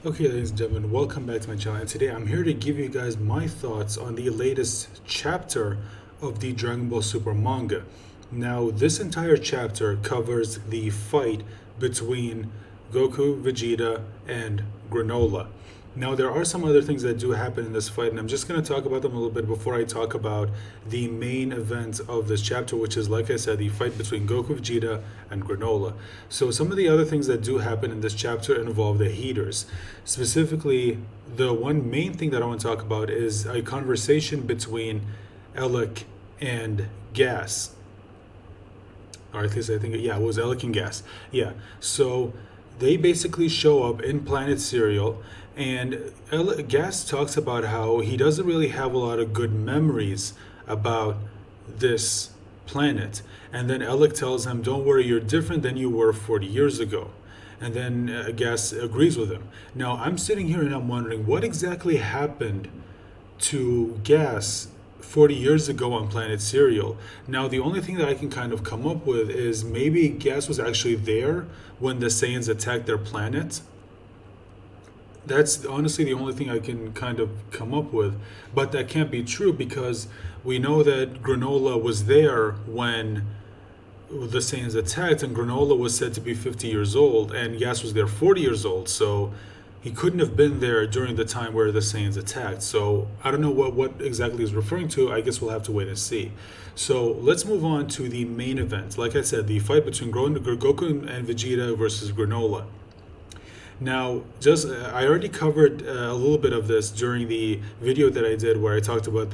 Okay, ladies and gentlemen, welcome back to my channel. And today I'm here to give you guys my thoughts on the latest chapter of the Dragon Ball Super manga. Now, this entire chapter covers the fight between Goku, Vegeta, and Granolah. Now, there are some other things that do happen in this fight, and I'm just going to talk about them a little bit before I talk about the main event of this chapter, which is, like I said, the fight between Goku, Vegeta, and Granolah. So, some of the other things that do happen in this chapter involve the heaters. Specifically, the one main thing that I want to talk about is a conversation between Alec and Gas. Or at least I think, yeah, it was Alec and Gas. Yeah. So they basically show up in Planet Cereal, and Gas talks about how he doesn't really have a lot of good memories about this planet. And then Alec tells him, "Don't worry, you're different than you were 40 years ago." And then Gas agrees with him. Now, I'm sitting here and I'm wondering what exactly happened to Gas 40 years ago on Planet Cereal. Now, the only thing that I can kind of come up with is maybe Gas was actually there when the Saiyans attacked their planet. That's honestly the only thing I can kind of come up with. But that can't be true because we know that Granolah was there when the Saiyans attacked, and Granolah was said to be 50 years old, and Gas was there 40 years old. So he couldn't have been there during the time where the Saiyans attacked. So I don't know what exactly he's referring to. I guess we'll have to wait and see. So let's move on to the main event. Like I said, the fight between Goku and Vegeta versus Granolah. Now, just I already covered a little bit of this during the video that I did where I talked about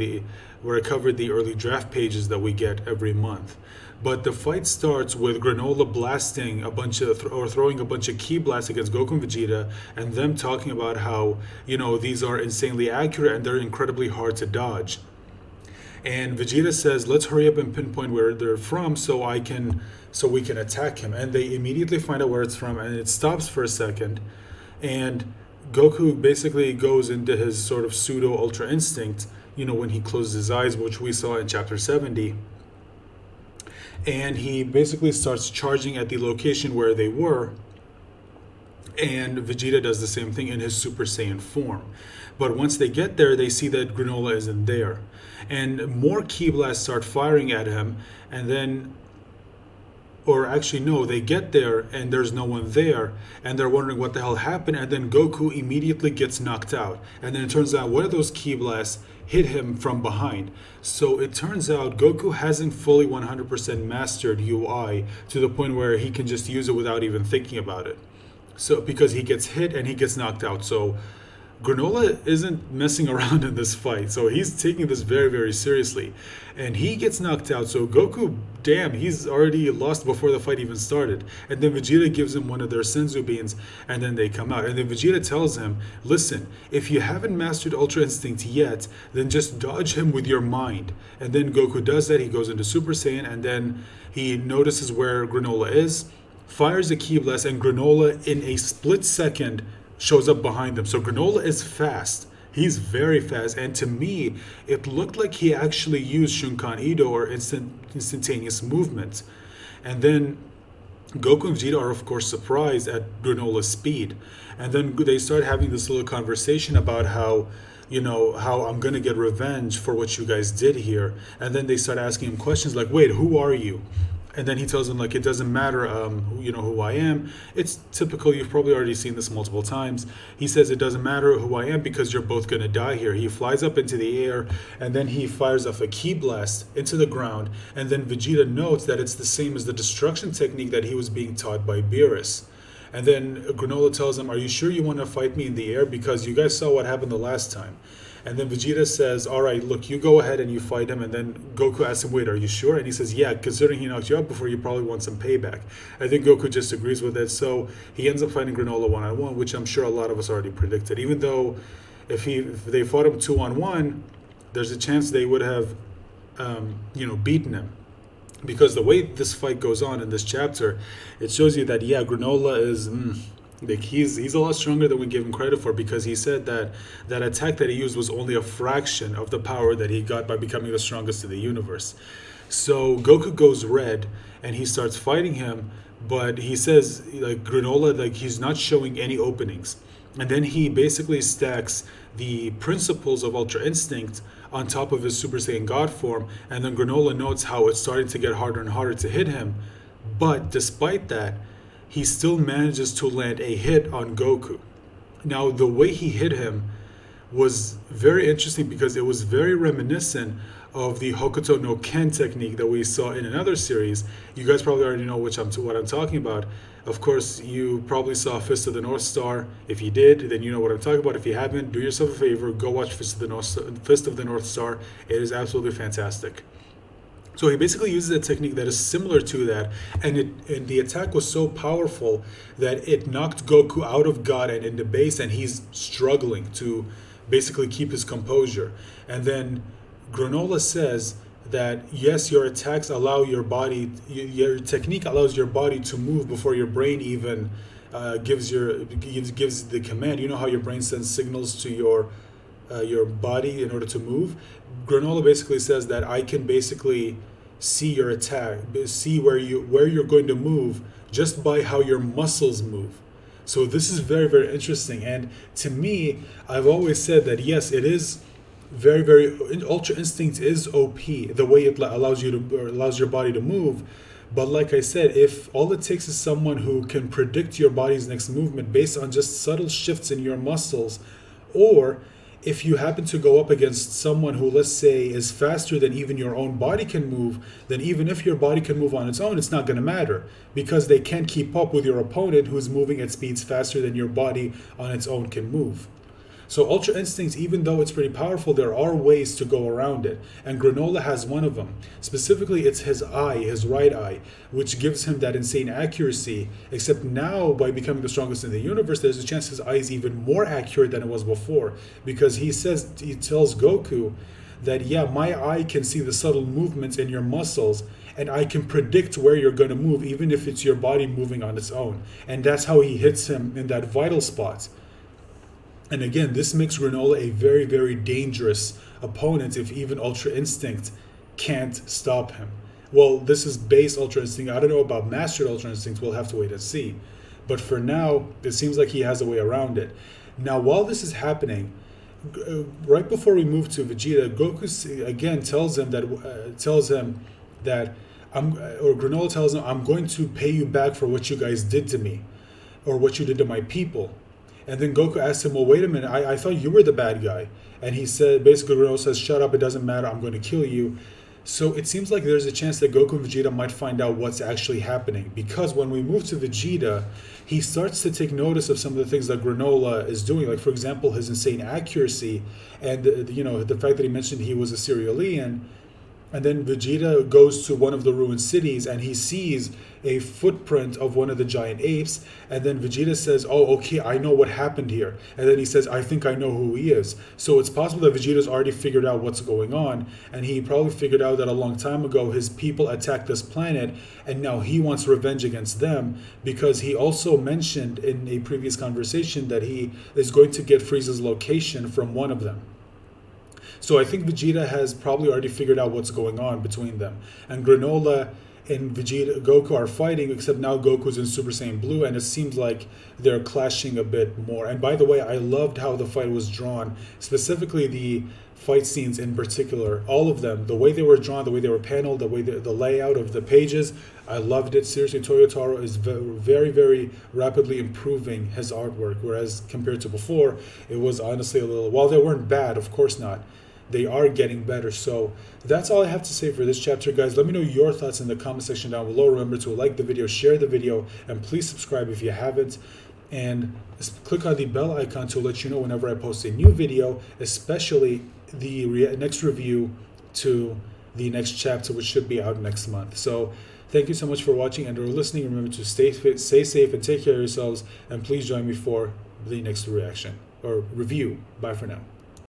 where I covered the early draft pages that we get every month. But the fight starts with Granolah blasting a bunch of or throwing a bunch of ki blasts against Goku and Vegeta, and them talking about how these are insanely accurate and they're incredibly hard to dodge. And Vegeta says, "Let's hurry up and pinpoint where they're from so we can attack him." And they immediately find out where it's from, and it stops for a second. And Goku basically goes into his sort of pseudo ultra instinct, when he closes his eyes, which we saw in chapter 70. And he basically starts charging at the location where they were. And Vegeta does the same thing in his Super Saiyan form. But once they get there, they see that Granolah isn't there. And more ki blasts start firing at him. And then, or actually no, they get there and there's no one there. And they're wondering what the hell happened. And then Goku immediately gets knocked out. And then it turns out one of those ki blasts hit him from behind. So it turns out Goku hasn't fully 100% mastered UI to the point where he can just use it without even thinking about it. So because he gets hit and he gets knocked out. So Granolah isn't messing around in this fight. So he's taking this very, very seriously. And he gets knocked out. So Goku, damn, he's already lost before the fight even started. And then Vegeta gives him one of their Senzu beans, and then they come out. And then Vegeta tells him, "Listen, if you haven't mastered Ultra Instinct yet, then just dodge him with your mind." And then Goku does that. He goes into Super Saiyan, and then he notices where Granolah is, fires a ki blast, and Granolah in a split second shows up behind them. So Granolah is fast. He's very fast. And to me, it looked like he actually used Shunkan Ido, or instantaneous movement. And then Goku and Vegeta are, of course, surprised at Granolah's speed. And then they start having this little conversation about how I'm going to get revenge for what you guys did here. And then they start asking him questions like, "Wait, who are you?" And then he tells them, like, it doesn't matter, who I am. It's typical. You've probably already seen this multiple times. He says it doesn't matter who I am because you're both going to die here. He flies up into the air, and then he fires off a ki blast into the ground. And then Vegeta notes that it's the same as the destruction technique that he was being taught by Beerus. And then Granolah tells him, "Are you sure you want to fight me in the air? Because you guys saw what happened the last time." And then Vegeta says, "All right, look, you go ahead and you fight him." And then Goku asks him, "Wait, are you sure?" And he says, "Yeah, considering he knocked you out before, you probably want some payback." I think Goku just agrees with it. So he ends up fighting Granolah one-on-one, which I'm sure a lot of us already predicted. Even though if they fought him two-on-one, there's a chance they would have, beaten him. Because the way this fight goes on in this chapter, it shows you that, yeah, Granolah is... like he's a lot stronger than we give him credit for, because he said that that attack that he used was only a fraction of the power that he got by becoming the strongest in the universe. So Goku goes red and he starts fighting him, but he says, like, Granolah, like, he's not showing any openings. And then he basically stacks the principles of Ultra Instinct on top of his Super Saiyan God form, and then Granolah notes how it's starting to get harder and harder to hit him. But despite that, he still manages to land a hit on Goku. Now, the way he hit him was very interesting because it was very reminiscent of the Hokuto no Ken technique that we saw in another series. You guys probably already know what I'm talking about. Of course, you probably saw Fist of the North Star. If you did, then you know what I'm talking about. If you haven't, do yourself a favor, go watch Fist of the North Star. It is absolutely fantastic. So he basically uses a technique that is similar to that, and the attack was so powerful that it knocked Goku out of God and into base, and he's struggling to basically keep his composure. And then Granolah says that yes, your attacks allow your body, your technique allows your body to move before your brain even gives the command. You know how your brain sends signals to your body in order to move. Granolah basically says that I can basically see your attack, see where you're going to move just by how your muscles move. So this is very, very interesting. And to me, I've always said that yes, it is very, very Ultra Instinct is OP the way it allows your body to move. But like I said, if all it takes is someone who can predict your body's next movement based on just subtle shifts in your muscles, or if you happen to go up against someone who, let's say, is faster than even your own body can move, then even if your body can move on its own, it's not going to matter because they can't keep up with your opponent who's moving at speeds faster than your body on its own can move. So Ultra Instincts, even though it's pretty powerful, there are ways to go around it. And Granolah has one of them. Specifically, it's his eye, his right eye, which gives him that insane accuracy. Except now, by becoming the strongest in the universe, there's a chance his eye is even more accurate than it was before. Because he tells Goku that, yeah, my eye can see the subtle movements in your muscles, and I can predict where you're going to move, even if it's your body moving on its own. And that's how he hits him in that vital spot. And again, this makes Granolah a very, very dangerous opponent if even Ultra Instinct can't stop him. Well, this is base Ultra Instinct. I don't know about Mastered Ultra Instinct. We'll have to wait and see. But for now, it seems like he has a way around it. Now, while this is happening, right before we move to Vegeta, Goku again tells him that Granolah tells him, I'm going to pay you back for what you guys did to me, or what you did to my people. And then Goku asks him, well, wait a minute, I thought you were the bad guy. And he said, basically Granolah says, shut up, it doesn't matter, I'm going to kill you. So it seems like there's a chance that Goku and Vegeta might find out what's actually happening. Because when we move to Vegeta, he starts to take notice of some of the things that Granolah is doing. Like, for example, his insane accuracy and, the fact that he mentioned he was a Cerealian. And then Vegeta goes to one of the ruined cities and he sees a footprint of one of the giant apes. And then Vegeta says, oh, okay, I know what happened here. And then he says, I think I know who he is. So it's possible that Vegeta's already figured out what's going on. And he probably figured out that a long time ago his people attacked this planet. And now he wants revenge against them because he also mentioned in a previous conversation that he is going to get Frieza's location from one of them. So I think Vegeta has probably already figured out what's going on between them. And Granolah and Goku are fighting, except now Goku's in Super Saiyan Blue, and it seems like they're clashing a bit more. And by the way, I loved how the fight was drawn, specifically the fight scenes in particular. All of them, the way they were drawn, the way they were paneled, the way the layout of the pages, I loved it. Seriously, Toyotaro is very, very rapidly improving his artwork, whereas compared to before, it was honestly a little, while they weren't bad, of course not, they are getting better. So that's all I have to say for this chapter, guys. Let me know your thoughts in the comment section down below. Remember to like the video, share the video, and please subscribe if you haven't. And click on the bell icon to let you know whenever I post a new video, especially the next review to the next chapter, which should be out next month. So thank you so much for watching and or listening. Remember to stay fit, stay safe, and take care of yourselves. And please join me for the next reaction or review. Bye for now.